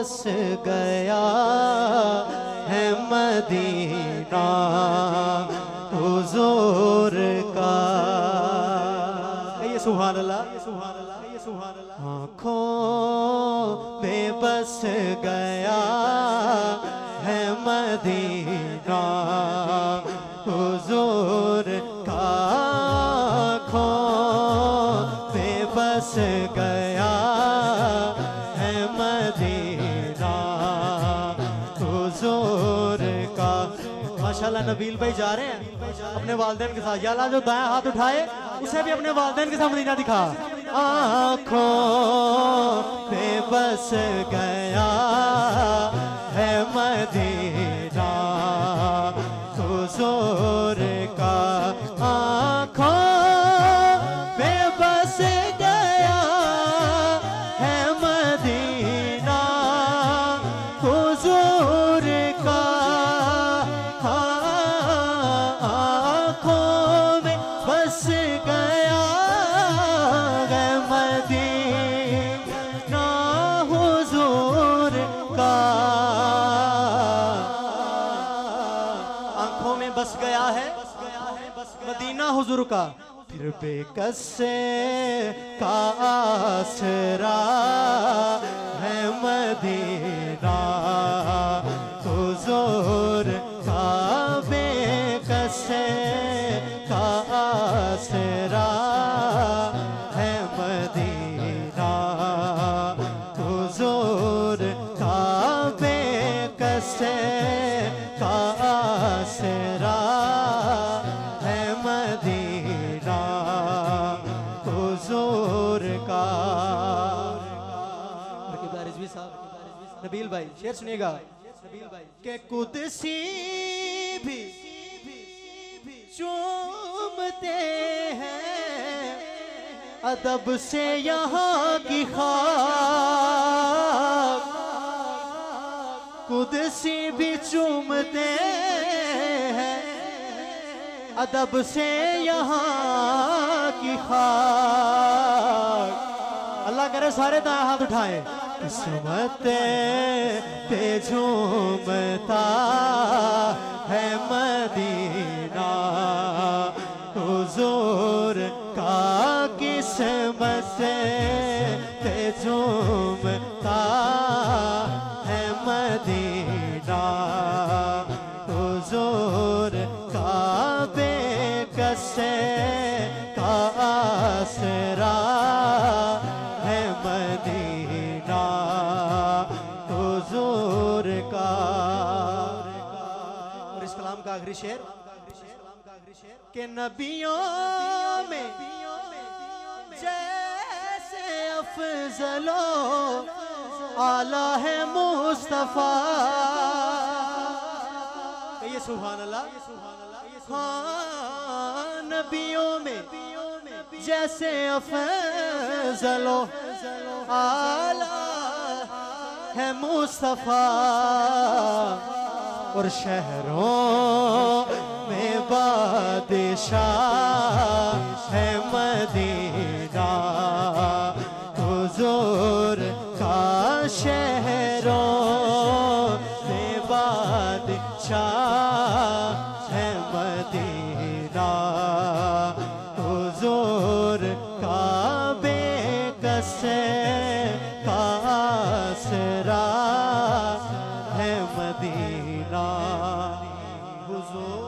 بس گیا ہے مدینہ حضور کا. یہ سبحان اللہ، یہ سبحان اللہ، یہ سبحان اللہ. آنکھوں پہ بس گیا ہے مدینہ حضور کا. آنکھوں پہ بس گیا ہے مدینہ حضور کا. ماشاءاللہ نبیل بھائی جا رہے ہیں اپنے والدین کے ساتھ. یا اللہ جو دائیں ہاتھ اٹھائے اسے بھی اپنے والدین کے ساتھ مدینہ دکھا. آنکھوں پہ بس گیا ہے مدینہ حضور کا. آنکھوں پہ بس گیا ہے مدینہ حضور کا. آنکھوں میں بس گیا ہے مدینہ حضور کا. آنکھوں میں بس گیا ہے مدینہ حضور کا. پھر بے کس کا آسرا ہے مدینہ حضور کا. بے کس کا آسرا ہے مدینہ حضور کا. بے کس کا آسرا ہے مدینہ حضور کا. رضوی صاحب، نبیل بھائی شعر سنیے گا کہ قدسی بھی چومتے ہیں ادب سے یہاں کی خاک. قدسی بھی چومتے ہیں ادب سے یہاں کی خاک. اللہ کرے سارے دائیں ہاتھ اٹھائیں. قسمت پہ جھومتا ہے مدینہ حضور کا. قسمت پہ جھومتا ہے مدینہ حضور کا. بے کس کا آسرا ہے مدینہ حضور کا. اور اس کلام کا آخری شعر کہ نبیوں میں جیسے افضل و اعلیٰ ہے مصطفیٰ. یہ سبحان اللہ. ہاں نبیوں میں جیسے افضل و اعلیٰ ہے مصطفیٰ. اور شہروں میں بادشاہ ہے مدینہ حضور کا. شہروں میں بادشاہ ہے مدینہ حضور کا. بے کس کا آسرا ہے مدینہ حضور